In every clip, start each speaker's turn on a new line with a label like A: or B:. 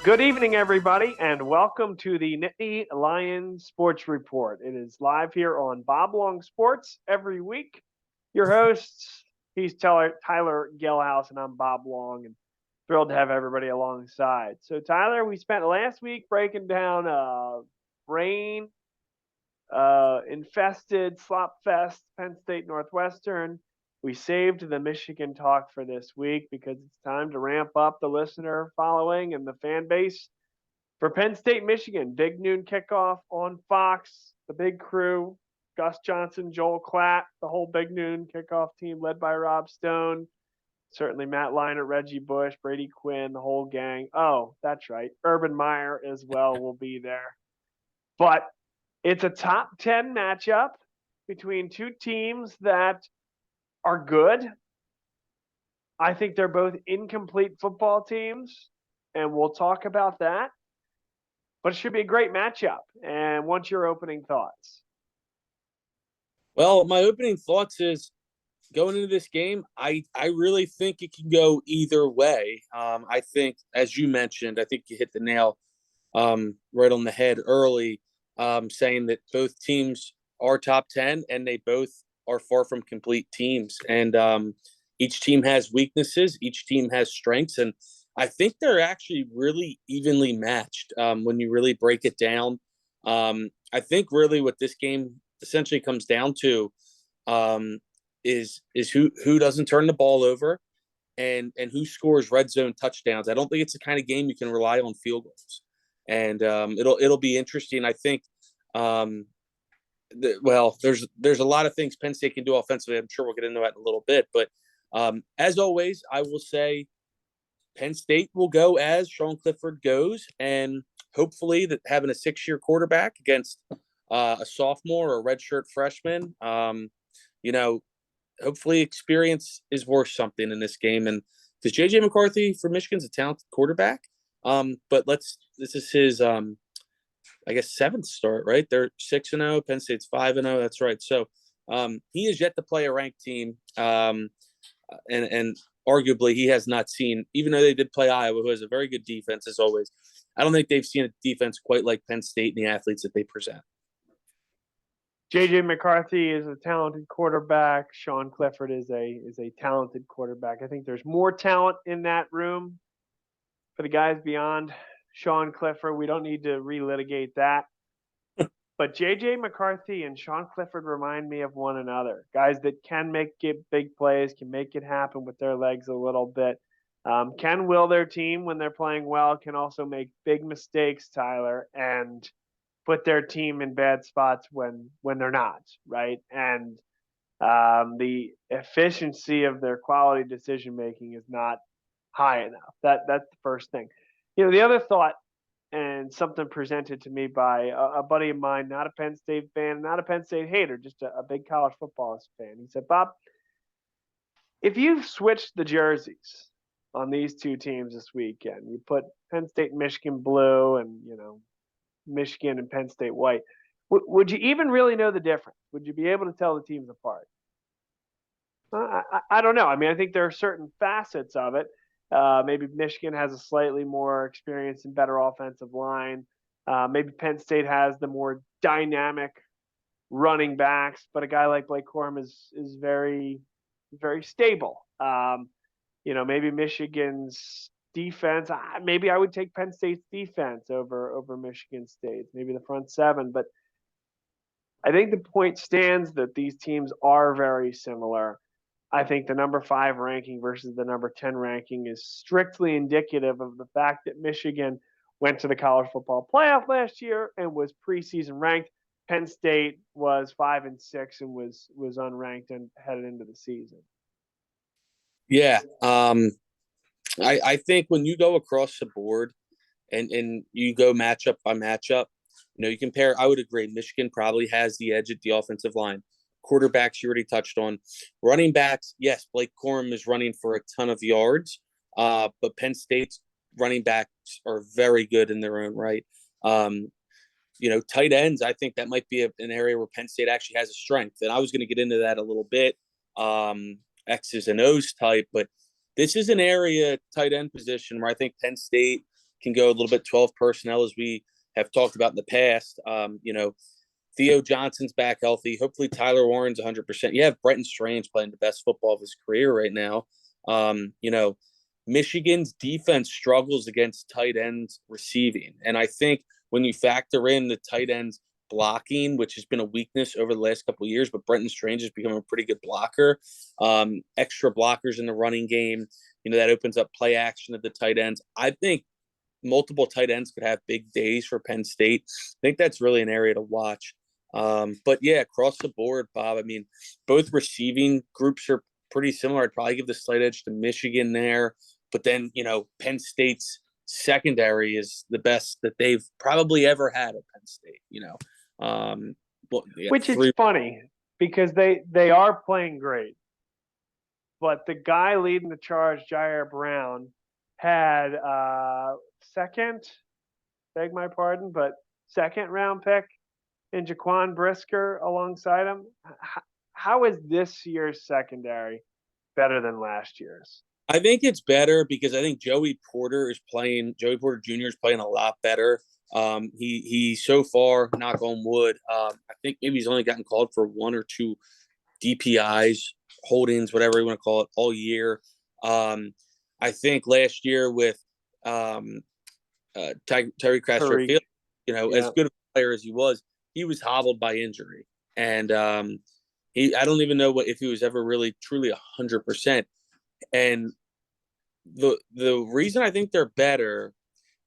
A: Good evening, everybody, and welcome to the Nittany Lions Sports Report. It is live here on Bob Long Sports every week. Your hosts, he's Tyler Gelhaus, and I'm Bob Long, and thrilled to have everybody alongside. So, Tyler, we spent last week breaking down rain infested slop fest Penn State Northwestern. We saved the Michigan talk for this week because it's time to ramp up the listener following and the fan base for Penn State, Michigan. Big noon kickoff on Fox. The big crew, Gus Johnson, Joel Klatt, the whole big noon kickoff team led by Rob Stone. Certainly Matt Leinart, Reggie Bush, Brady Quinn, the whole gang. Oh, that's right. Urban Meyer as well will be there. But it's a top 10 matchup between two teams that are good. I think they're both incomplete football teams, and we'll talk about that. But it should be a great matchup. And what's your opening thoughts?
B: Well, my opening thoughts is going into this game, I really think it can go either way. I think, as you mentioned, I think you hit the nail right on the head early, saying that both teams are top 10 and they both are far from complete teams. And each team has weaknesses. Each team has strengths. And I think they're actually really evenly matched when you really break it down. I think really what this game essentially comes down to is who doesn't turn the ball over and who scores red zone touchdowns. I don't think it's the kind of game you can rely on field goals. And it'll be interesting. I think there's a lot of things Penn State can do offensively. I'm sure we'll get into that in a little bit. But as always, I will say Penn State will go as Sean Clifford goes, and hopefully that having a 6-year quarterback against a sophomore or a redshirt freshman, hopefully experience is worth something in this game. And because J.J. McCarthy for Michigan's a talented quarterback, but this is his I guess 7th start, right? They're 6-0. Penn State's 5-0. That's right. So he is yet to play a ranked team, and arguably he has not seen, even though they did play Iowa, who has a very good defense as always. I don't think they've seen a defense quite like Penn State and the athletes that they present.
A: J.J. McCarthy is a talented quarterback. Sean Clifford is a talented quarterback. I think there's more talent in that room for the guys beyond Sean Clifford. We don't need to relitigate that. But J.J. McCarthy and Sean Clifford remind me of one another. Guys that can make big plays, can make it happen with their legs a little bit, can will their team when they're playing well, can also make big mistakes, Tyler, and put their team in bad spots when they're not, right? And the efficiency of their quality decision-making is not high enough. That's the first thing. The other thought, and something presented to me by a buddy of mine, not a Penn State fan, not a Penn State hater, just a big college football fan. He said, Bob, if you switched the jerseys on these two teams this weekend, you put Penn State and Michigan blue and, Michigan and Penn State white, would you even really know the difference? Would you be able to tell the teams apart? I don't know. I mean, I think there are certain facets of it. Maybe Michigan has a slightly more experienced and better offensive line. Maybe Penn State has the more dynamic running backs, but a guy like Blake Quorum is very, very stable. Maybe Michigan's defense. Maybe I would take Penn State's defense over Michigan State's. Maybe the front seven, but I think the point stands that these teams are very similar. I think the number 5 ranking versus the number 10 ranking is strictly indicative of the fact that Michigan went to the college football playoff last year and was preseason ranked. Penn State was 5-6 and was unranked and headed into the season.
B: Yeah. I think when you go across the board and you go matchup by matchup, you compare, I would agree, Michigan probably has the edge at the offensive line. Quarterbacks you already touched on. Running backs, yes, Blake Quorum is running for a ton of yards, but Penn State's running backs are very good in their own right. Tight ends, I think that might be an area where Penn State actually has a strength. And I was going to get into that a little bit, X's and O's type, but this is an area, tight end position, where I think Penn State can go a little bit 12 personnel, as we have talked about in the past. Theo Johnson's back healthy. Hopefully Tyler Warren's 100%. You have Brenton Strange playing the best football of his career right now. Michigan's defense struggles against tight ends receiving. And I think when you factor in the tight ends blocking, which has been a weakness over the last couple of years, but Brenton Strange has become a pretty good blocker. Extra blockers in the running game, that opens up play action at the tight ends. I think multiple tight ends could have big days for Penn State. I think that's really an area to watch. But yeah, across the board, Bob, I mean, both receiving groups are pretty similar. I'd probably give the slight edge to Michigan there. But then, Penn State's secondary is the best that they've probably ever had at Penn State,
A: Which is funny because they are playing great. But the guy leading the charge, Jair Brown, had beg my pardon, but second round pick in Jaquan Brisker alongside him. How is this year's secondary better than last year's?
B: I think it's better because I think Joey Porter Jr. is playing a lot better. He so far, knock on wood, I think maybe he's only gotten called for 1 or 2 DPIs, holdings, whatever you want to call it, all year. I think last year with Terry Castro Field, as good a player as he was hobbled by injury. And I don't even know if he was ever really truly 100%. And the reason I think they're better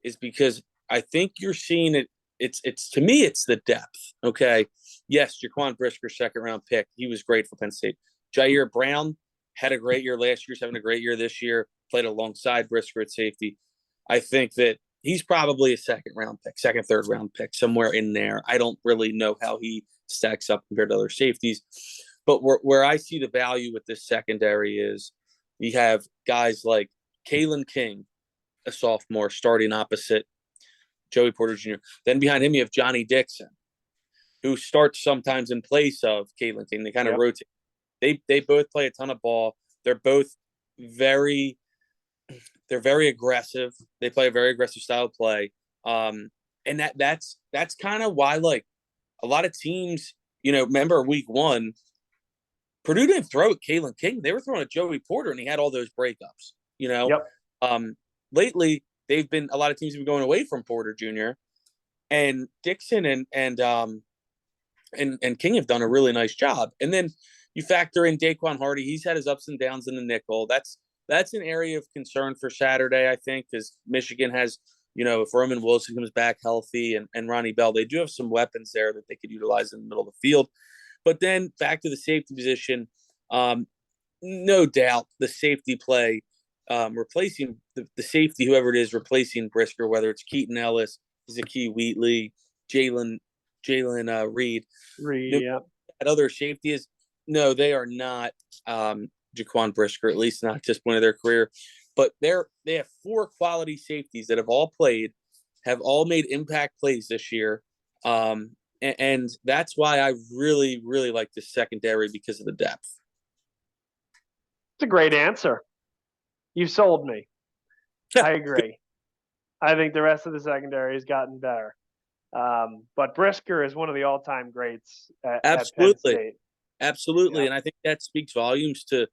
B: is because I think you're seeing it. It's to me, it's the depth. Okay. Yes, Jaquan Brisker, second round pick. He was great for Penn State. Jair Brown had a great year last year. He's having a great year this year. Played alongside Brisker at safety. I think that he's probably a second, third round pick, somewhere in there. I don't really know how he stacks up compared to other safeties. But where I see the value with this secondary is you have guys like Kalen King, a sophomore, starting opposite Joey Porter Jr. Then behind him, you have Johnny Dixon, who starts sometimes in place of Kalen King. They kind of rotate. They both play a ton of ball. They're both very aggressive. They play a very aggressive style of play. And that's kind of why, like, a lot of teams, remember week 1, Purdue didn't throw at Kalen King. They were throwing at Joey Porter, and he had all those breakups, Lately, a lot of teams have been going away from Porter Jr. and Dixon and King have done a really nice job. And then you factor in Daquan Hardy. He's had his ups and downs in the nickel. That's an area of concern for Saturday, I think, because Michigan has, if Roman Wilson comes back healthy and Ronnie Bell, they do have some weapons there that they could utilize in the middle of the field. But then back to the safety position, no doubt the safety play, replacing the safety, whoever it is, replacing Brisker, whether it's Keaton Ellis, Zakee Wheatley, Jalen Reed. At other safety is, no, they are not Jaquan Brisker, at least not at this point of their career. But they have 4 quality safeties that have all played, have all made impact plays this year. And that's why I really, really like the secondary, because of the depth.
A: It's a great answer. You sold me. I agree. I think the rest of the secondary has gotten better. But Brisker is one of the all-time greats at Penn State.
B: Absolutely. And I think that speaks volumes to,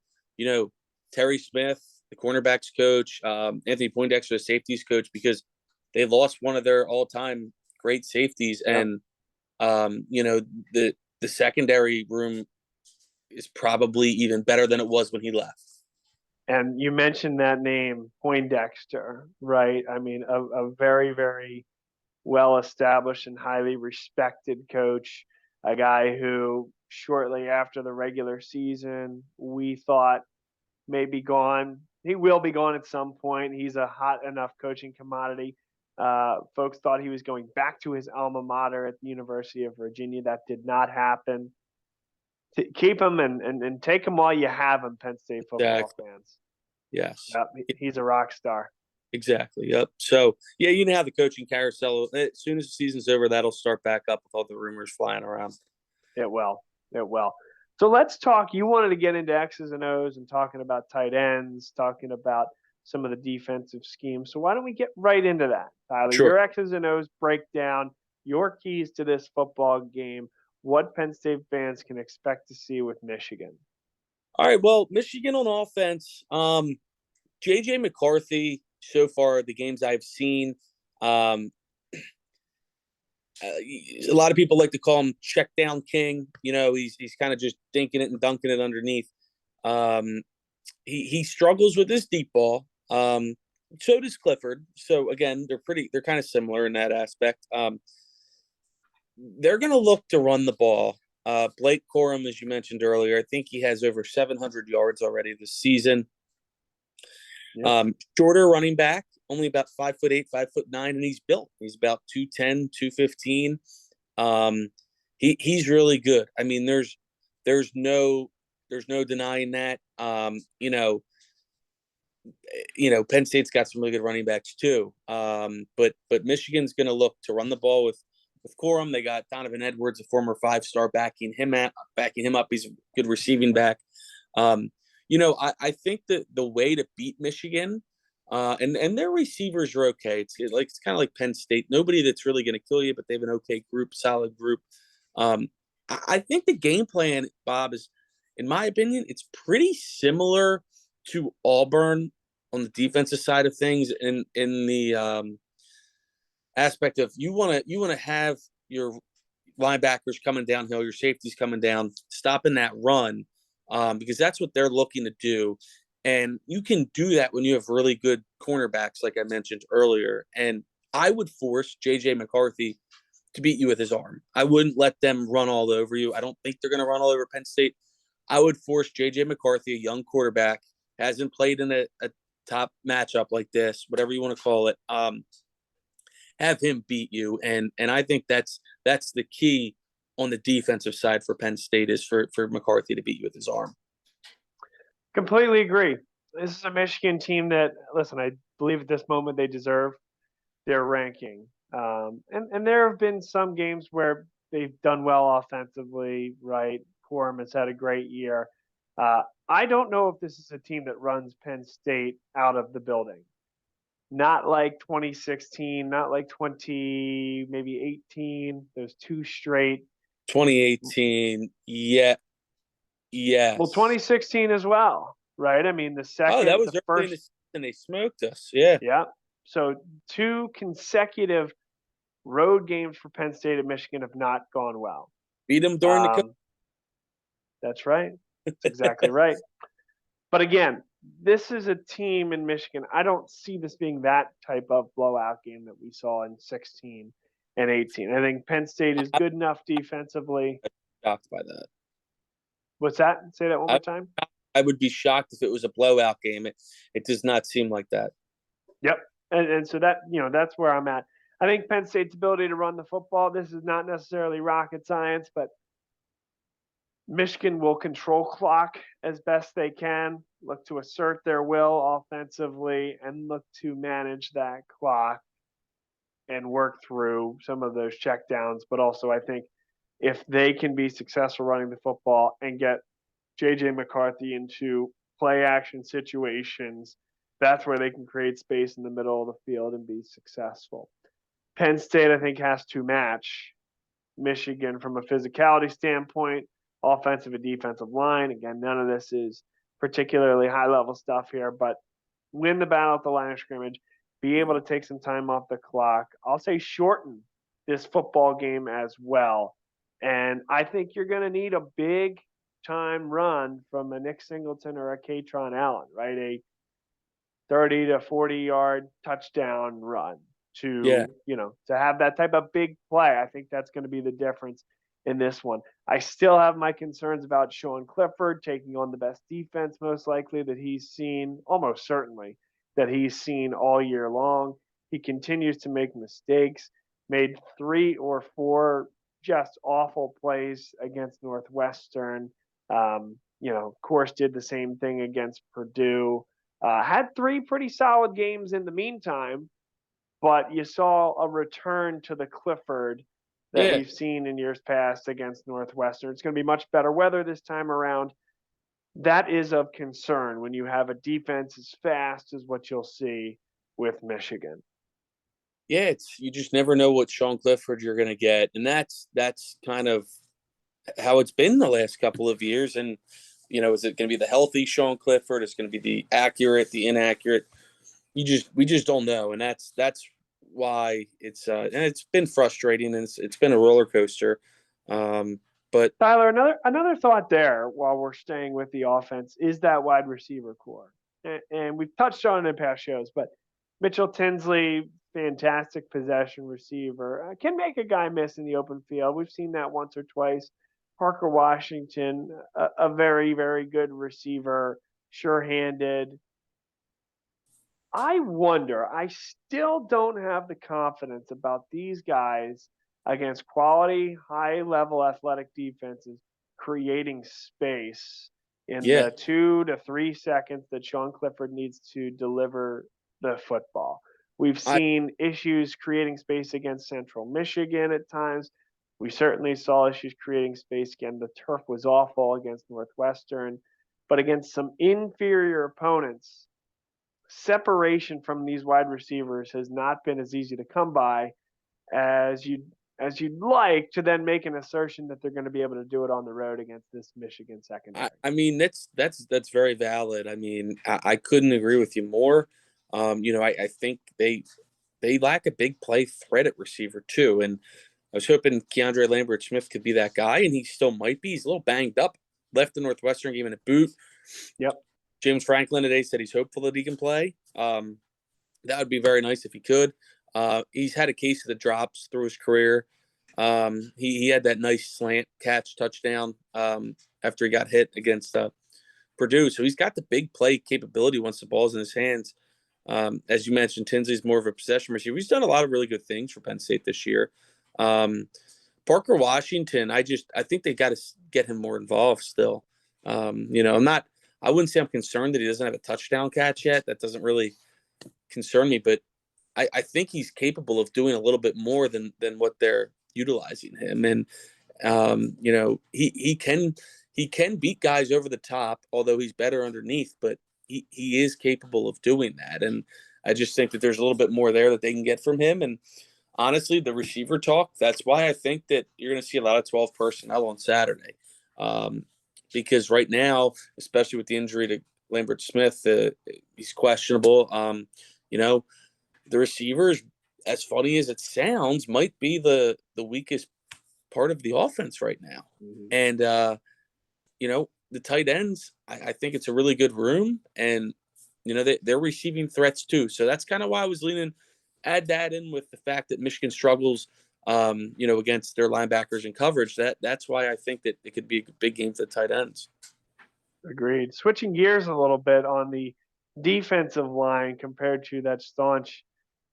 B: Terry Smith, the cornerbacks coach, Anthony Poindexter, the safeties coach, because they lost one of their all-time great safeties. And, the secondary room is probably even better than it was when he left.
A: And you mentioned that name, Poindexter, right? I mean, a very, very well-established and highly respected coach, a guy who shortly after the regular season, we thought may be gone. He will be gone at some point. He's a hot enough coaching commodity. Folks thought he was going back to his alma mater at the University of Virginia. That did not happen. Keep him and take him while you have him, Penn State football fans.
B: Yes.
A: Yep, he's a rock star.
B: Exactly. Yep. So, yeah, you know how the coaching carousel, as soon as the season's over, that'll start back up with all the rumors flying around.
A: It will. So let's talk. You wanted to get into X's and O's and talking about tight ends, talking about some of the defensive schemes. So why don't we get right into that, Tyler?
B: Sure.
A: Your X's and O's breakdown, your keys to this football game, what Penn State fans can expect to see with Michigan.
B: All right. Well, Michigan on offense. JJ McCarthy. So far, the games I've seen, a lot of people like to call him check down king. You know, he's kind of just dinking it and dunking it underneath. He struggles with his deep ball. So does Clifford. So again, they're kind of similar in that aspect. They're going to look to run the ball. Blake Quorum, as you mentioned earlier, I think he has over 700 yards already this season. Yep. Shorter running back, only about 5'8", 5'9", and he's built. He's about 210, 215. He's really good. I mean, there's no denying that. Penn State's got some really good running backs too. But Michigan's going to look to run the ball with Quorum. They got Donovan Edwards, a former 5-star, backing him up. He's a good receiving back. I think that the way to beat Michigan, and their receivers are okay. It's kind of like Penn State. Nobody that's really going to kill you, but they have an okay group, solid group. I think the game plan, Bob, is, in my opinion, it's pretty similar to Auburn on the defensive side of things. In the aspect of you want to have your linebackers coming downhill, your safeties coming down, stopping that run. Because that's what they're looking to do. And you can do that when you have really good cornerbacks, like I mentioned earlier. And I would force J.J. McCarthy to beat you with his arm. I wouldn't let them run all over you. I don't think they're going to run all over Penn State. I would force J.J. McCarthy, a young quarterback, hasn't played in a top matchup like this, whatever you want to call it, have him beat you. And I think that's the key on the defensive side for Penn State, is for McCarthy to beat you with his arm.
A: Completely agree. This is a Michigan team that, listen, I believe at this moment they deserve their ranking. And there have been some games where they've done well offensively, right? Quorum has had a great year. I don't know if this is a team that runs Penn State out of the building. Not like 2016, not like maybe 18, those two straight.
B: 2018, yeah. Yes.
A: Well, 2016 as well, right? I mean, the second,
B: that was
A: the
B: early in
A: first,
B: and they smoked us. Yeah.
A: yeah. So 2 consecutive road games for Penn State and Michigan have not gone well.
B: Beat them during the
A: That's right. That's exactly right. But again, this is a team in Michigan. I don't see this being that type of blowout game that we saw in 16 and 18. I think Penn State is good enough defensively.
B: Shocked by that.
A: What's that? Say that one more time.
B: I would be shocked if it was a blowout game. It does not seem like that.
A: Yep. And so that, that's where I'm at. I think Penn State's ability to run the football, this is not necessarily rocket science, but Michigan will control clock as best they can, look to assert their will offensively, and look to manage that clock and work through some of those checkdowns. But also, I think if they can be successful running the football and get J.J. McCarthy into play action situations, that's where they can create space in the middle of the field and be successful. Penn State, I think, has to match Michigan from a physicality standpoint, offensive and defensive line. Again, none of this is particularly high-level stuff here, but win the battle at the line of scrimmage, be able to take some time off the clock. I'll say shorten this football game as well. And I think you're going to need a big-time run from a Nick Singleton or a Katron Allen, right? A 30 to 40-yard touchdown run to have that type of big play. I think that's going to be the difference in this one. I still have my concerns about Sean Clifford taking on the best defense, most likely, that he's seen, almost certainly, that he's seen all year long. He continues to make mistakes, made 3 or 4 just awful plays against Northwestern. Of course, did the same thing against Purdue. Had 3 pretty solid games in the meantime, but you saw a return to the Clifford that we've seen in years past against Northwestern. It's going to be much better weather this time around. that is of concern when you have a defense as fast as what you'll see with Michigan.
B: Yeah, you just never know what Sean Clifford you're going to get, and that's kind of how it's been the last couple of years. And is it going to be the healthy Sean Clifford? It's going to be the accurate, the inaccurate. We just don't know, and that's why and it's been frustrating, and it's been a roller coaster. But
A: Tyler, another thought there while we're staying with the offense is that wide receiver core. And we've touched on it in past shows, but Mitchell Tinsley, fantastic possession receiver, can make a guy miss in the open field. We've seen that once or twice. Parker Washington, a very, very good receiver, sure-handed. I wonder, I still don't have the confidence about these guys against quality, high level athletic defenses creating space in
B: yeah,
A: the 2 to 3 seconds that Sean Clifford needs to deliver the football. We've
B: I
A: seen issues creating space against Central Michigan at times. We certainly saw issues creating space again. The turf was awful against Northwestern, but against some inferior opponents, separation from these wide receivers has not been as easy to come by as you'd like to then make an assertion that they're going to be able to do it on the road against this Michigan secondary.
B: I mean that's very valid. I mean, I couldn't agree with you more. I think they lack a big play threat at receiver too, and I was hoping Keandre Lambert Smith could be that guy, and he still might be. He's a little banged up. Left the Northwestern game in a boot.
A: Yep.
B: James Franklin today said he's hopeful that he can play. That would be very nice if he could. He's had a case of the drops through his career. He had that nice slant catch touchdown after he got hit against Purdue. So he's got the big play capability once the ball's in his hands. As you mentioned, Tinsley's more of a possession receiver. He's done a lot of really good things for Penn State this year. Parker Washington, I think they got to get him more involved still. I wouldn't say I'm concerned that he doesn't have a touchdown catch yet. That doesn't really concern me, but I think he's capable of doing a little bit more than what they're utilizing him. And he can beat guys over the top, although he's better underneath, but he is capable of doing that. And I just think that there's a little bit more there that they can get from him. And honestly, the receiver talk, that's why I think that you're going to see a lot of 12 personnel on Saturday. Because right now, especially with the injury to Lambert Smith, he's questionable. The receivers, as funny as it sounds, might be the weakest part of the offense right now.
A: Mm-hmm.
B: And, the tight ends, I think it's a really good room. And, they're receiving threats too. So that's kind of why I was add that in with the fact that Michigan struggles, against their linebackers in coverage. That's why I think that it could be a big game for the tight ends.
A: Agreed. Switching gears a little bit on the defensive line compared to that staunch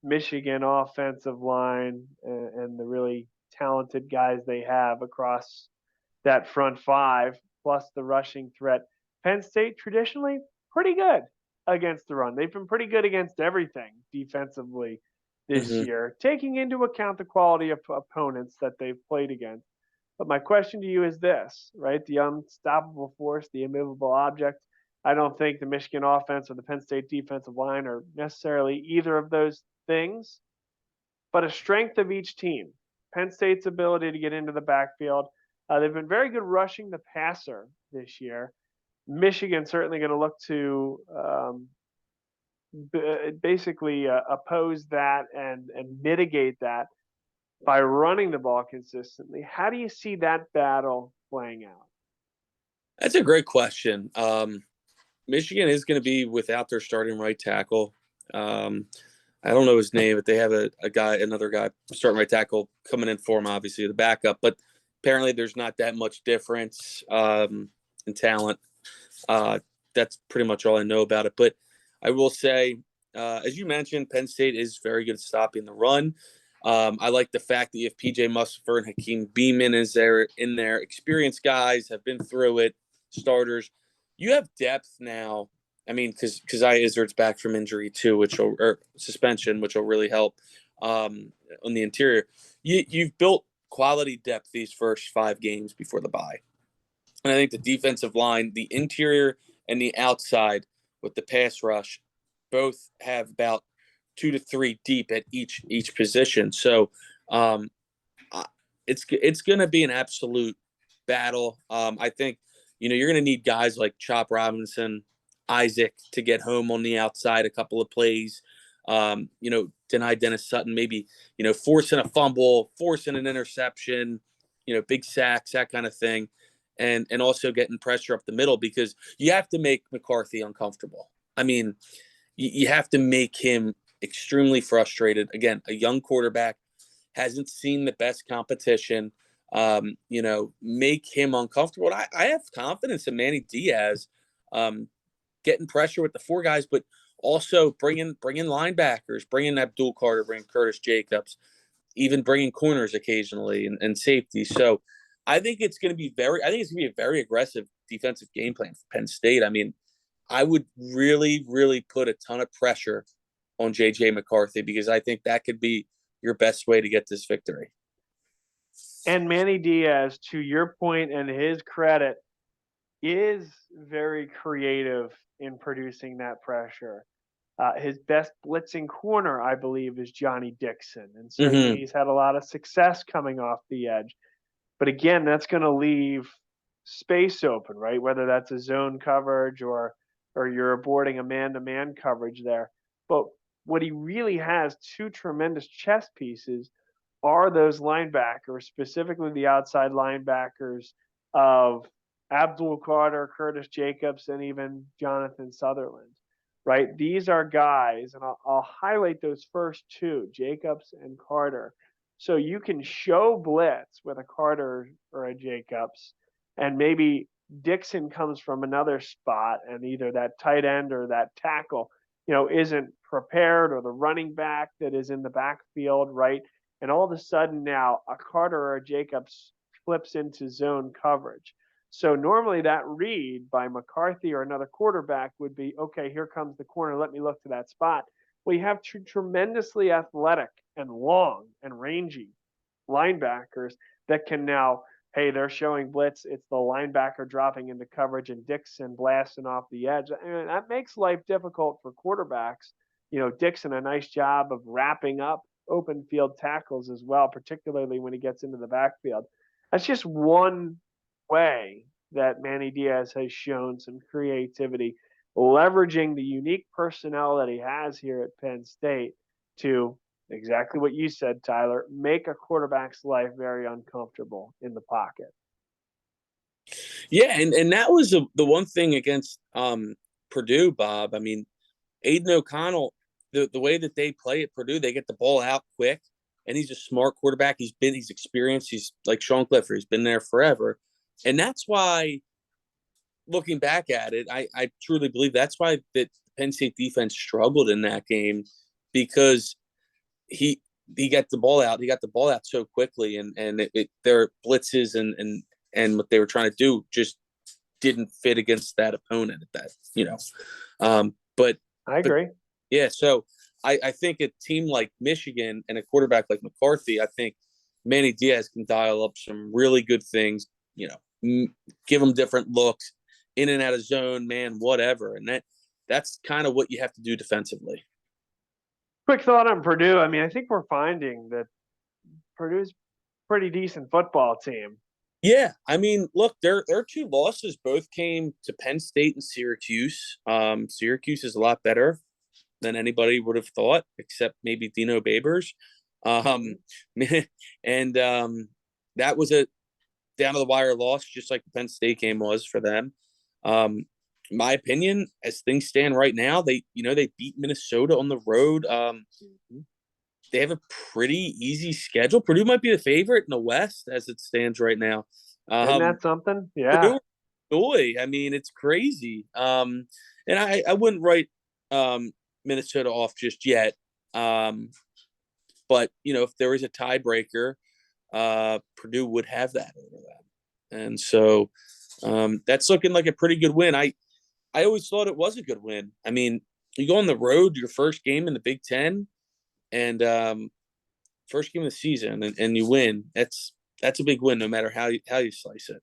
A: Michigan offensive line and the really talented guys they have across that front five, plus the rushing threat. Penn State traditionally pretty good against the run. They've been pretty good against everything defensively this
B: Mm-hmm.
A: year, taking into account the quality of opponents that they've played against. But my question to you is this, right? The unstoppable force, the immovable object. I don't think the Michigan offense or the Penn State defensive line are necessarily either of those things, but a strength of each team. Penn State's ability to get into the backfield. They've been very good rushing the passer this year. Michigan certainly going to look to basically oppose that and mitigate that by running the ball consistently. How do you see that battle playing out?
B: That's a great question. Michigan is going to be without their starting right tackle. I don't know his name, but they have another guy, starting right tackle, coming in for him, obviously, the backup. But apparently there's not that much difference in talent. That's pretty much all I know about it. But I will say, as you mentioned, Penn State is very good at stopping the run. I like the fact that you have PJ Musfer and Hakeem Beamon in there. Experienced guys, have been through it, starters. You have depth now. I mean, because Izzard's back from injury too, or suspension, which will really help on the interior. You've built quality depth these first 5 games before the bye. And I think the defensive line, the interior and the outside with the pass rush, both have about 2 to 3 deep at each position. So um, it's going to be an absolute battle. I think you're going to need guys like Chop Robinson, Isaac to get home on the outside a couple of plays. Deny Dennis Sutton, maybe forcing a fumble, forcing an interception, big sacks, that kind of thing, and also getting pressure up the middle because you have to make McCarthy uncomfortable. I mean, you have to make him extremely frustrated. Again, a young quarterback hasn't seen the best competition. Make him uncomfortable. And I have confidence in Manny Diaz getting pressure with the 4 guys, but also bringing linebackers, bringing Abdul Carter, bringing Curtis Jacobs, even bringing corners occasionally and safety. So I think it's going to be a very aggressive defensive game plan for Penn State. I mean, I would really, really put a ton of pressure on J.J. McCarthy because I think that could be your best way to get this victory.
A: And Manny Diaz, to your point and his credit, is very creative in producing that pressure. His best blitzing corner, I believe, is Johnny Dixon. And certainly he's had a lot of success coming off the edge. But again, that's going to leave space open, right? Whether that's a zone coverage or you're aborting a man-to-man coverage there. But what he really has, 2 tremendous chess pieces, are those linebackers, specifically the outside linebackers of Abdul Carter, Curtis Jacobs, and even Jonathan Sutherland, right? These are guys, and I'll highlight those first 2, Jacobs and Carter. So you can show blitz with a Carter or a Jacobs, and maybe Dixon comes from another spot, and either that tight end or that tackle, isn't prepared, or the running back that is in the backfield, right? And all of a sudden now a Carter or a Jacobs flips into zone coverage. So normally that read by McCarthy or another quarterback would be, okay, here comes the corner. Let me look to that spot. Well, you have tremendously athletic and long and rangy linebackers that can now, hey, they're showing blitz. It's the linebacker dropping into coverage and Dixon blasting off the edge. And that makes life difficult for quarterbacks. Dixon, a nice job of wrapping up open field tackles as well, particularly when he gets into the backfield. That's just one way that Manny Diaz has shown some creativity, leveraging the unique personnel that he has here at Penn State to exactly what you said, Tyler, make a quarterback's life very uncomfortable in the pocket.
B: Yeah, and that was the one thing against Purdue, Bob. I mean, Aiden O'Connell, the way that they play at Purdue, they get the ball out quick, and he's a smart quarterback. He's experienced. He's like Sean Clifford. He's been there forever. And that's why, looking back at it, I truly believe that's why that Penn State defense struggled in that game because he got the ball out. He got the ball out so quickly, and their blitzes and what they were trying to do just didn't fit against that opponent. But
A: I agree.
B: Yeah, so I think a team like Michigan and a quarterback like McCarthy, I think Manny Diaz can dial up some really good things. Give them different looks, in and out of zone, man, whatever, and that's kind of what you have to do defensively.
A: Quick thought on Purdue. I mean, I think we're finding that Purdue's a pretty decent football team.
B: Yeah, I mean, look, their 2 losses both came to Penn State and Syracuse. Syracuse is a lot better than anybody would have thought, except maybe Dino Babers. And that was a down to the wire loss, just like the Penn State game was for them. My opinion, as things stand right now, they beat Minnesota on the road. They have a pretty easy schedule. Purdue might be the favorite in the West as it stands right now.
A: Isn't that something? Yeah.
B: Purdue, I mean, it's crazy. And I wouldn't write Minnesota off just yet. But if there is a tiebreaker, Purdue would have that over them. And so that's looking like a pretty good win. I always thought it was a good win. I mean, you go on the road, your first game in the Big Ten, and first game of the season, and you win. That's a big win, no matter how you slice it.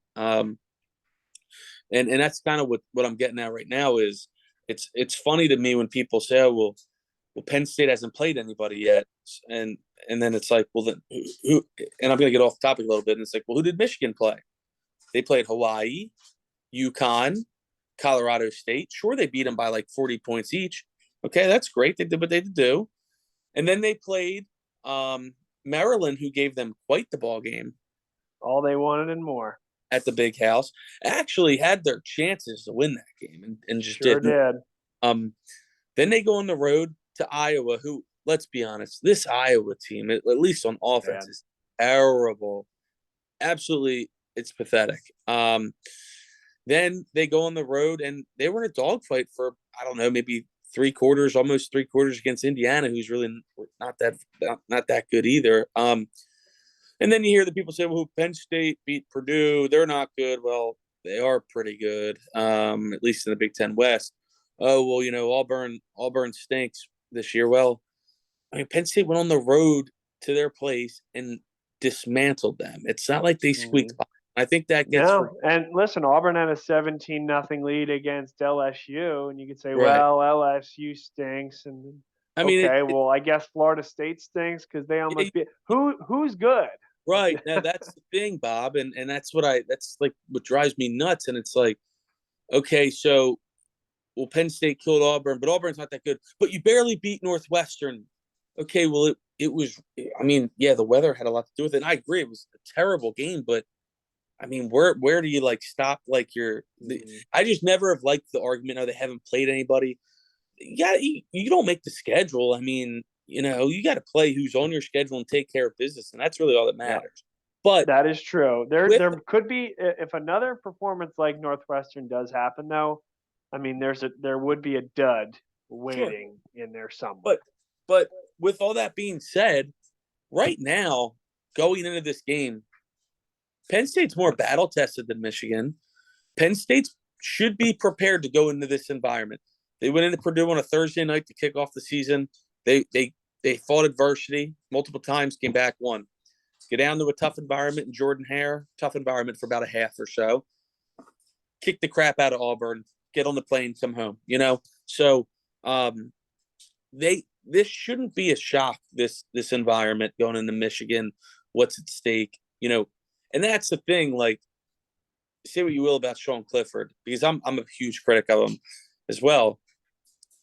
B: And that's kind of what I'm getting at right now is it's funny to me when people say, oh, well, Penn State hasn't played anybody yet, and then it's like, well, then who? And I'm going to get off topic a little bit, and it's like, well, who did Michigan play? They played Hawaii, UConn, Colorado State. Sure, they beat them by like 40 points each. Okay, that's great. They did what they did do, and then they played Maryland, who gave them quite the ball game
A: All they wanted and more.
B: at the Big House. Actually, had their chances to win that game and just
A: Sure
B: didn't.
A: did.
B: Then they go on the road to Iowa, who, let's be honest, this Iowa team, at least on offense, is terrible. Absolutely, it's pathetic. Then they go on the road, and they were in a dogfight for, I don't know, maybe almost three quarters against Indiana, who's really not that good either. And then you hear the people say, well, Penn State beat Purdue. They're not good. Well, they are pretty good, at least in the Big Ten West. Oh, well, Auburn stinks this year. Well, I mean, Penn State went on the road to their place and dismantled them. It's not like they squeaked by. I think that gets
A: and listen, Auburn had a 17-0 lead against LSU, and you could say,
B: right.
A: well, LSU stinks, and
B: I mean,
A: well, I guess Florida State stinks because they almost beat who's good.
B: Right. Now that's the thing, Bob, and that's like what drives me nuts. And it's like, okay, so well, Penn State killed Auburn, but Auburn's not that good. But you barely beat Northwestern. Okay, well, it was. I mean, yeah, the weather had a lot to do with it. And I agree, it was a terrible game. But I mean, where do you like stop? Like I just never have liked the argument. Oh, they haven't played anybody. Yeah, you don't make the schedule. I mean, you got to play who's on your schedule and take care of business, and that's really all that matters. Yeah. But
A: that is true. There could be, if another performance like Northwestern does happen, though. I mean, there would be a dud waiting in there somewhere.
B: But with all that being said, right now, going into this game, Penn State's more battle tested than Michigan. Penn State should be prepared to go into this environment. They went into Purdue on a Thursday night to kick off the season. They fought adversity multiple times, came back, won. Get down to a tough environment in Jordan-Hare, tough environment for about a half or so. Kick the crap out of Auburn, get on the plane, come home. So this shouldn't be a shock. This environment going into Michigan, what's at stake, and that's the thing. Like, say what you will about Sean Clifford, because I'm a huge critic of him as well.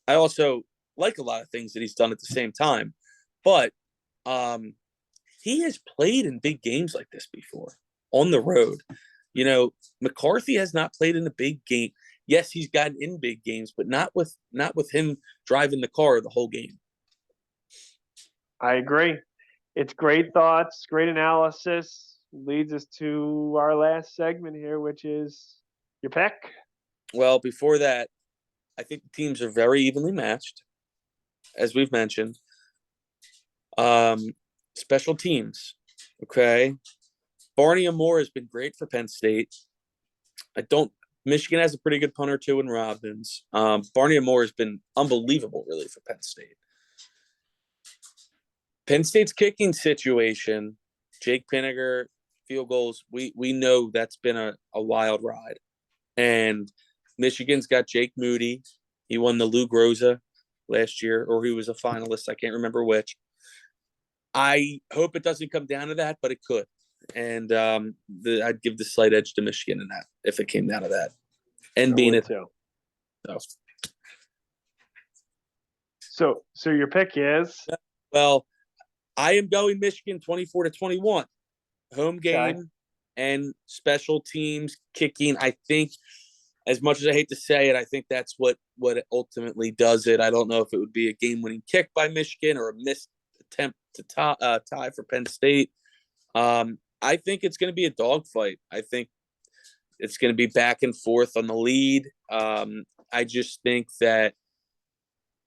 B: I also like a lot of things that he's done at the same time, but he has played in big games like this before on the road. McCarthy has not played in a big game. Yes, he's gotten in big games, but not with him driving the car the whole game.
A: I agree. It's great thoughts, great analysis. Leads us to our last segment here, which is your pick.
B: Well, before that, I think the teams are very evenly matched, as we've mentioned. Special teams, okay. Barney Moore has been great for Penn State. Michigan has a pretty good punter too in Robbins. Barney Moore has been unbelievable, really, for Penn State. Penn State's kicking situation, Jake Pinniger, field goals, we know that's been a wild ride. And Michigan's got Jake Moody. He won the Lou Groza last year, or he was a finalist. I can't remember which. I hope it doesn't come down to that, but it could. And I'd give the slight edge to Michigan in that if it came down to that. And being it
A: too.
B: So
A: your pick is?
B: Well, I am going Michigan 24-21. Home game and special teams kicking. I think, as much as I hate to say it, I think that's what ultimately does it. I don't know if it would be a game-winning kick by Michigan or a missed attempt to tie for Penn State. I think it's going to be a dogfight. I think it's going to be back and forth on the lead. I just think that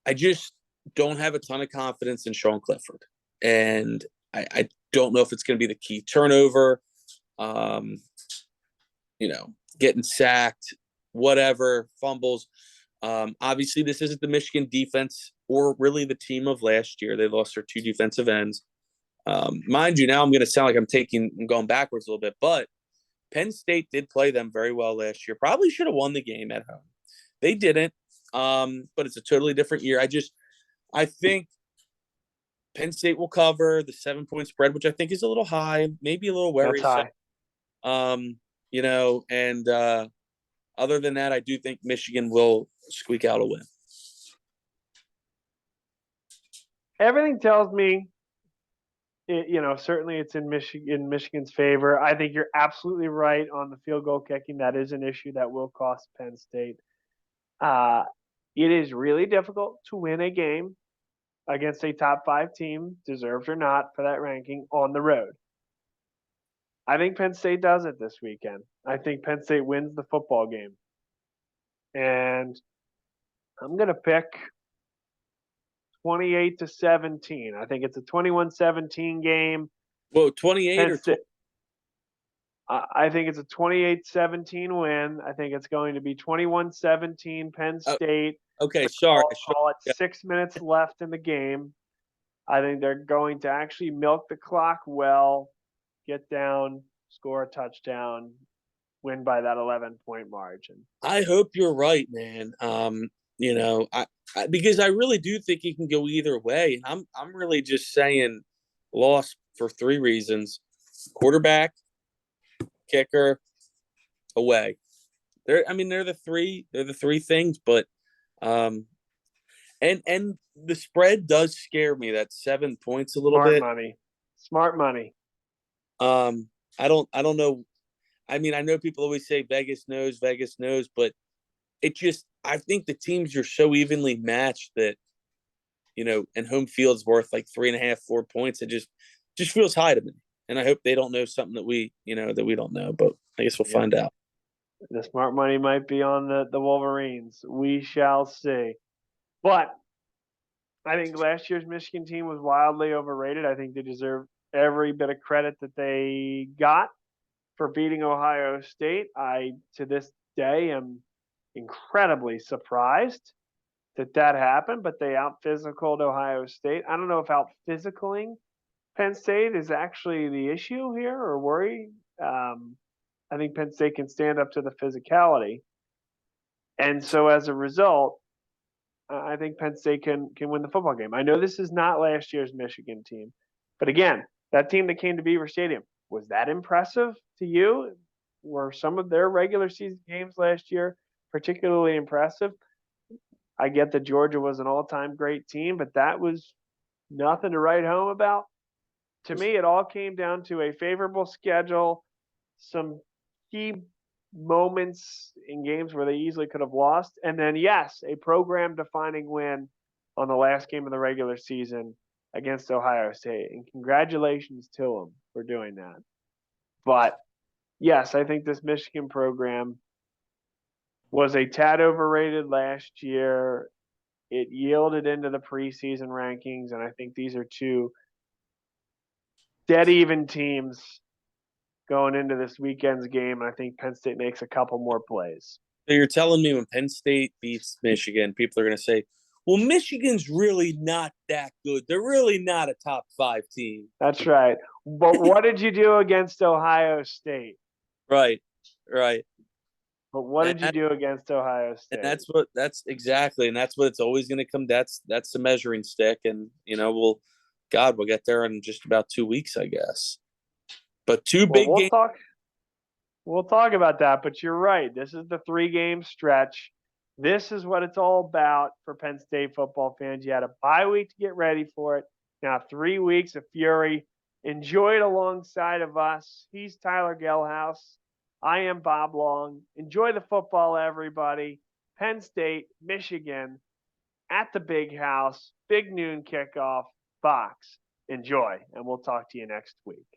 B: I just don't have a ton of confidence in Sean Clifford. And I don't know if it's going to be the key turnover, getting sacked, whatever, fumbles. Obviously, this isn't the Michigan defense or really the team of last year. They lost their two defensive ends. Mind you, now I'm going to sound like I'm going backwards a little bit, but Penn State did play them very well last year. Probably should have won the game at home. They didn't, but it's a totally different year. I think Penn State will cover the 7-point spread, which I think is a little high, maybe a little
A: That's
B: worrisome.
A: high.
B: And other than that, I do think Michigan will squeak out a win.
A: Everything tells me, certainly it's in Michigan's favor. I think you're absolutely right on the field goal kicking. That is an issue that will cost Penn State. It is really difficult to win a game against a top 5 team, deserved or not, for that ranking on the road. I think Penn State does it this weekend. I think Penn State wins the football game. And I'm going to pick 28-17. I think it's a 21-17 game.
B: Well, 28
A: Penn
B: or
A: State, I think it's a 28-17 win. I think it's going to be 21-17 Penn State.
B: Okay, sorry.
A: Call it 6 minutes left in the game. I think they're going to actually milk the clock well, get down, score a touchdown, win by that 11-point margin.
B: I hope you're right, man. Because I really do think it can go either way. I'm really just saying loss for 3 reasons: quarterback, kicker, away. They're the three things, but and the spread does scare me. That 7 points a little bit.
A: Smart money.
B: I don't know. I know people always say Vegas knows, but I think the teams are so evenly matched that, and home field's worth like 3.5, 4 points. It just feels high to me. And I hope they don't know something that we don't know, but I guess we'll find out.
A: The smart money might be on the Wolverines. We shall see. But I think last year's Michigan team was wildly overrated. I think they deserve every bit of credit that they got for beating Ohio State. I, to this day, am incredibly surprised that happened, but they out-physicaled Ohio State. I don't know if out-physicaling Penn State is actually the issue here or worry. I think Penn State can stand up to the physicality. And so as a result, I think Penn State can win the football game. I know this is not last year's Michigan team, but again, that team that came to Beaver Stadium, was that impressive to you? Were some of their regular season games last year particularly impressive? I get that Georgia was an all-time great team, but that was nothing to write home about. To me, it all came down to a favorable schedule, some key moments in games where they easily could have lost, and then, yes, a program-defining win on the last game of the regular season against Ohio State. And congratulations to them for doing that. But, yes, I think this Michigan program was a tad overrated last year. It yielded into the preseason rankings, and I think these are 2 dead even teams going into this weekend's game. I think Penn State makes a couple more plays.
B: So you're telling me when Penn State beats Michigan, people are going to say, well, Michigan's really not that good. They're really not a top 5 team.
A: That's right. But what did you do against Ohio State?
B: Right.
A: But what did you do against Ohio State?
B: And that's exactly, and that's what it's always going to come. That's the measuring stick, and we'll get there in just about 2 weeks, I guess. But big games.
A: We'll talk about that. But you're right. This is the 3-game stretch. This is what it's all about for Penn State football fans. You had a bye week to get ready for it. Now 3 weeks of fury. Enjoy it alongside of us. He's Tyler Gelhaus. I am Bob Long. Enjoy the football, everybody. Penn State, Michigan, at the Big House, big noon kickoff, Fox. Enjoy, and we'll talk to you next week.